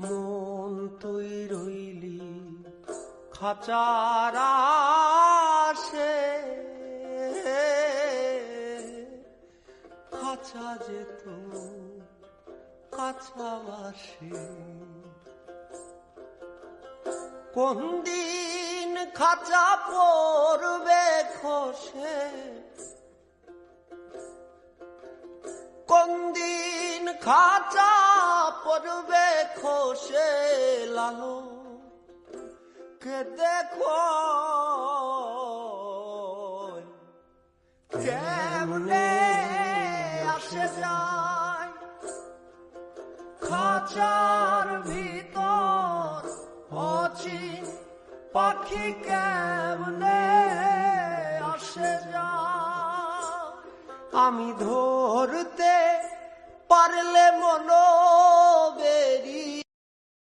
মন তুই রইলি খাঁচার আশে, খাঁচা যেত কাছাবাসে। কোন দিন খাঁচা পড়বে খসে, কোন দিন খাঁচা পড়বে খসে, লালো কে দেখো কেমনে আসে যায় খাঁচার ভিতর অচিন পাখি কেমনে আসে যায়। আমি ধরতে পারলে মনো বেরি